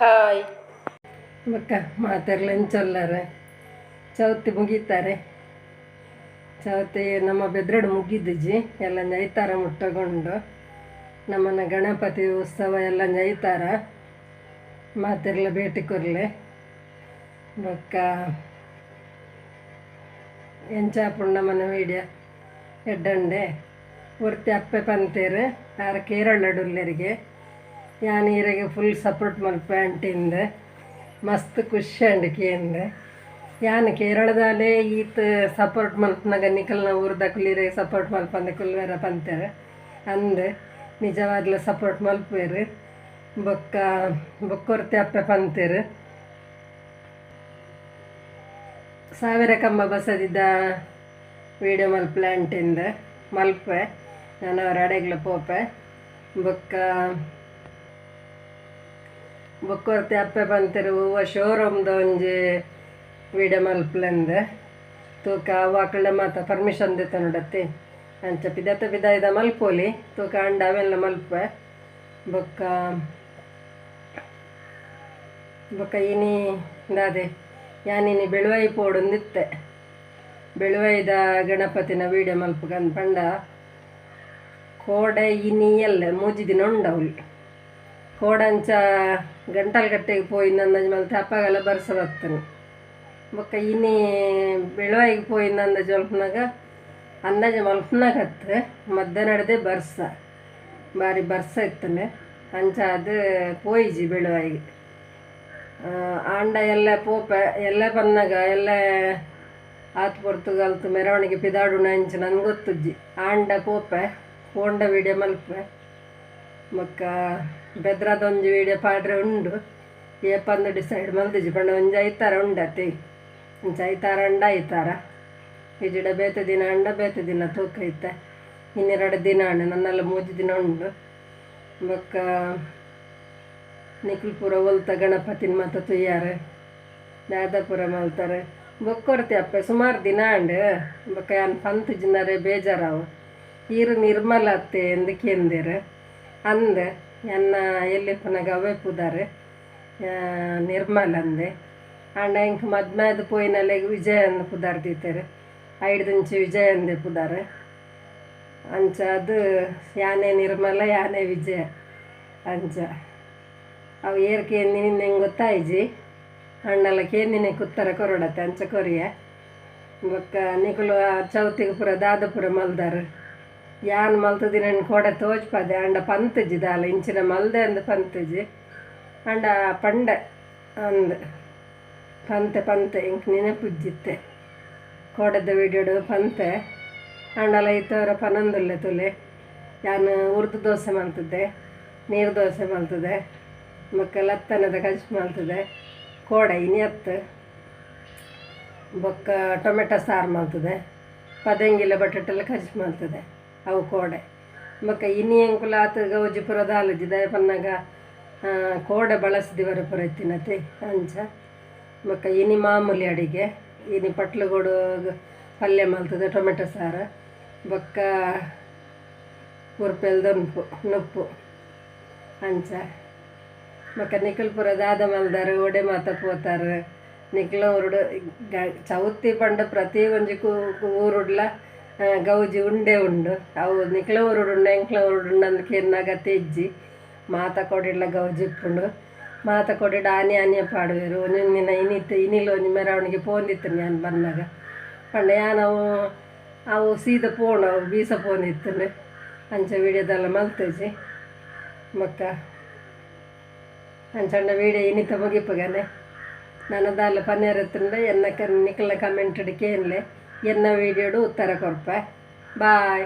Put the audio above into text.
Hi ಬಕ್ಕ ಮಾತಾಡ್ಲಂಚೊಲ್ಲರೆ ಚೌತಿ ಮುಗೀತಾರೆ. ಚೌತಿ ನಮ್ಮ ಬೆದ್ರಡು ಮುಗಿದಿಜ್ಜಿ ಎಲ್ಲ ಜೈತಾರ ಮುಟ್ಟಗೊಂಡು ನಮ್ಮನ್ನ ಗಣಪತಿ ಉತ್ಸವ ಎಲ್ಲ ಜೈತಾರ ಮಾತೆರ್ಲ ಭೇಟಿ ಕೊರ್ಲೆ ಬೊಕ್ಕ ಎಂಚಾಪುಂಡು ನಮ್ಮನ ವೀಡಿಯೋ ಎಡ್ಡಂಡೆ ಒರ್ತಿ ಅಪ್ಪೆ ಪಂತೇರು ಆರ ಕೇರಳಡುಲ್ಲರಿಗೆ ಯಾನೀರಿಗೆ ಫುಲ್ ಸಪೋರ್ಟ್ ಮಲ್ಪೆ ಅಂಟಿಂದ ಮಸ್ತ್ ಖುಷಿ ಅಂಡಿಕೆಯಿಂದ ಯಾನ್ ಕೇರಳದಾಲೆ ಈತ ಸಪೋರ್ಟ್ ಮಲ್ಪನಾಗ ನಿಕಲ್ನ ಊರ್ದ ಕುಲೀರಿಗೆ ಸಪೋರ್ಟ್ ಮಲ್ಪಂದ ಕುಲ್ವೇರ ಪಂತಾರೆ ಅಂದು ನಿಜವಾಗ್ಲೂ ಸಪೋರ್ಟ್ ಮಲ್ಪೇರು ಬೊಕ್ಕೊರ್ತಿ ಅಪ್ಪೆ ಪಂತೇರು ಸಾವಿರ ಕಂಬ ಬಸದಿದ್ದ ವೀಡಿಯೋ ಮಲ್ಪಲೆ ಅಂಟಿಂದ ಮಲ್ಪೆ ನಾನು ಅವ್ರ ಅಡೆಗ್ಲ ಪೋಪೆ ಬೊಕ್ಕೊರ್ತಿ ಅಪ್ಪೆ ಪಂತೇರು ಹೂವ ಶೋರೂಮ್ದ ಒಂಜಿ ವೀಡಿಯೋ ಮಲ್ಪಲೆಂದು ತೂಕ ಅವಾಕಳ್ಳೆ ಮಾತ ಪರ್ಮಿಷನ್ ದಿತ್ತ ನೋಡತ್ತಿ ಅಂಚ ಪಿದಾಯ್ದ ಮಲ್ಪೋಲಿ ತೂಕ ಅಂಡ ಅವೆಲ್ಲ ಮಲ್ಪೆ ಬೊಕ್ಕ ಇನಿ ದಾದೆ ಯಾನಿನಿ ಬೆಳುವೈ ಪೋಡೊಂದಿತ್ತೆ ಬೆಳುವೈದ ಗಣಪತಿನ ವೀಡಿಯೋ ಮಲ್ಪಗನ್ ಪಂಡ ಕೋಡೆ ಇನಿ ಎಲ್ಲ ಮೂಜಿ ದಿನ ಉಂಡವಳು ಕೋಡಂಚ ಗಂಟಲು ಗಟ್ಟೆಗೆ ಪೋಯಿಂದಂದಾಜು ಮಲ್ತೆ ಅಪ್ಪಗೆಲ್ಲ ಬರ್ಸ ಬರ್ತನು ಬೊಕ್ಕ ಇನಿ ಬೆಳುವೈಗೆ ಪೋಯಿಂದಂದಾಜು ಮಲ್ಪನಾಗ ಅಂದಾಜು ಮಲ್ಪನಾಗತ್ತೆ ಮಧ್ಯ ನಡೆದೇ ಬರ್ಸ ಬಾರಿ ಬರ್ಸ ಇತ್ತನೆ ಅಂಚ ಅದು ಪೋಯಿಜಿ ಬೆಳುವೈಗೆ ಆಂಡ ಎಲ್ಲ ಪೋಪೆ ಎಲ್ಲ ಪನ್ನಾಗ ಎಲ್ಲ ಆತು ಪೊರ್ತುಗಲ್ತು ಮೆರವಣಿಗೆ ಪಿದಾಡುಣ ಅಂಚ ನನಗೆ ಗೊತ್ತುಜ್ಜಿ ಆಂಡ ಪೋಪೆ ಪೋಂಡ ವೀಡಿಯೋ ಮಲ್ಪೆ ಬೊಕ್ಕ ಬೆದ್ರದೊಂಜಿ ವೀಡಿಯೋ ಪಾಡ್ರೆ ಉಂಡು ಏಪಂದು ಡಿಸೈಡ್ ಮಲ್ದಿಜಿ ಪಂಡ ಒಂಜಿ ಐತಾರ ಉಂಡತಿ ಒಂಚ ಐತಾರ ಅಂಡ ಐತಾರ ಇಜಿಡ ಬೇತೆ ದಿನ ಅಂಡ ಬೇತೆ ದಿನ ತೂಕ ಐತೆ ಇನ್ನೆರಡು ದಿನ ಅಂಡ ನನ್ನೆಲ್ಲ ಮೂಜಿ ದಿನ ಉಂಡು ಬೊಕ್ಕ ನಿಖಿಲ್ಪುರ ಒಲ್ತ ಗಣಪತಿನ ಮಾತ ತುಯ್ಯಾರೆ ದಾದಾಪುರ ಮಲ್ತಾರೆ ಬೊಕ್ಕೊರ್ತಿ ಅಪ್ಪೆ ಸುಮಾರು ದಿನ ಅಂಡು ಬೊಕ್ಕ ಯಾನ್ ಪಂತು ಜಿನ್ನರೆ ಬೇಜಾರಾವು ಈರು ನಿರ್ಮಲ ಅತ್ತೆ ಎಂದಕ್ಕೇಂದಿರು ಅಂದ ಎನ್ನ ಎಲ್ಲಿ ಪುನಗ ಅವೇ ಪುದಾರೆ ನಿರ್ಮಲ ಅಂದೆ ಅಂಡ ಇಂಕ ಮದ್ಮೇದು ಪೋಯಿನಲ್ಲ ವಿಜಯ ಅಂದು ಪುದಾರ್ದಿತ್ತಾರೆ ಐಡ್ದಿಂಚಿ ವಿಜಯ ಅಂದೆ ಪುದಾರೆ ಅಂಚ ಅದು ಯಾನೇ ನಿರ್ಮಲ ಯಾನೇ ವಿಜಯ ಅಂಚ ಅವು ಏರ್ಕೆ ನಿನ್ನೆ ಗೊತ್ತಾಯ್ಜಿ ಹಣ್ಣೆಲ್ಲ ಕೇಂದಿನೇ ಕುತ್ತರ ಕೊರಡತ್ತೆ ಅಂಚ ಕೊರಿಯ ಬೊಕ್ಕ ನಿಕುಲು ಚೌತಿಗೆ ಪುರ ದಾದಪುರ ಮಲ್ದಾರ ಯಾನ್ ಮಲ್ತದಿನ ಕೋಡೆ ತೋಚ್ಪದೆ ಅಂಡ ಪಂತಜಿ ದಾಲ ಇಂಚಿನ ಮಲ್ದೆ ಅಂದು ಪಂತಜಿ ಅಂಡ ಪಂಡೆ ಅಂದು ಪಂತೆ ಇಂಕ ನೆನಪುಜ್ಜಿತ್ತೆ ಕೋಡೆದ ವೀಡಿಯೋಡು ಪಂತೆ ಅಂಡಲ ಇತ್ತವರ ಪನಂದುಲ್ಲೆ ತುಲೆ ಯಾನು ಉರ್ದು ದೋಸೆ ಮಲ್ತದೆ ನೀರು ದೋಸೆ ಮಲ್ತದೆ ಬೊಕ್ಕ ಲತ್ತನದ ಕಜ್ಜಿ ಮಲ್ತದೆ ಕೋಡೆ ಇನಿಯತ್ತು ಬೊಕ್ಕ ಟೊಮೆಟೊ ಸಾರು ಮಲ್ತದೆ ಪದಂಗಿಲ್ಲ ಬಟಾಟೆಲ್ಲ ಕಜ್ಜಿ ಮಲ್ತದೆ ಅವು ಕೋಡೆ ಬೊಕ್ಕ ಇನಿ ಅಂಕುಲ ಆತು ಗೌಜಿ ಪುರ ದಾಲಜಿ ದಯ ಪನ್ನಾಗ ಕೋಡೆ ಬಳಸ್ದಿವರ ಪುರ ಇತ್ತಿನತೆ ಅಂಚ ಬೊಕ್ಕ ಇನಿ ಮಾಮೂಲಿ ಅಡಿಗೆ ಇನಿ ಪಟ್ಲುಗೋಡು ಪಲ್ಯ ಮಲ್ತದೆ ಟೊಮೆಟೊ ಸಾರು ಬೊಕ್ಕ ಉರ್ಪೆಲ್ದೊಂಪು ನುಪ್ಪು ಅಂಚ ಬೊಕ್ಕ ನಿಖಿಲ್ಪುರ ದಾದ ಮಲ್ದಾರು ಒಡೆ ಮಾತ ಪೋತಾರೆ ನಿಖಿಲ ಊರುಡು ಚೌತಿ ಪಂಡ ಪ್ರತಿ ಒಂಜಿ ಊರುಡ್ಲ ಗೌಜಿ ಉಂಡೆ ಉಂಡು ಅವು ನಿಕ್ಲ ಊರುಡು ಉಂಡು ಎಂಕ್ಲ ಊರುಡು ಉಂಡು ಅಂದಕ್ಕೆ ಎನ್ನಾಗ ತೆಜ್ಜಿ ಮಾತ ಕೊಡಿಡ್ಲ ಗೌಜಿ ಇಪ್ಪುಂಡು ಮಾತ ಕೊಡಿಡ ಆನೆ ಪಾಡುವೆರು ಒಂದಿನ ಇನಿಲ್ಲ ಒಂಜಿ ಮೆರವಣಿಗೆ ಪೋಂದಿತ್ತು ನಾನು ಬಂದಾಗ ಪಂಡ ಯಾನವು ಅವು ಸೀದ ಪೋಣು ಅವು ಬೀಸ ಪೋಂದಿತ್ತು ಅಂಚ ವೀಡಿಯೋದೆಲ್ಲ ಮಲ್ತೇಜಿ ಬೊಕ್ಕ ಅಂಚಂಡ ವೀಡಿಯೋ ಇನಿತ ಮುಗಿಪಗನೆ ನನ್ನದಾಲ ಪನ್ನೇರ ಎತ್ತಂಡ ಎನ್ನ ನಿಕಲ್ನ ಕಮೆಂಟ್ ಕೇಳಲೆ ಎನ್ನ ವೀಡಿಯೋಡು ಉತ್ತರ ಕೊರ್ಪೆ ಬಾಯ್.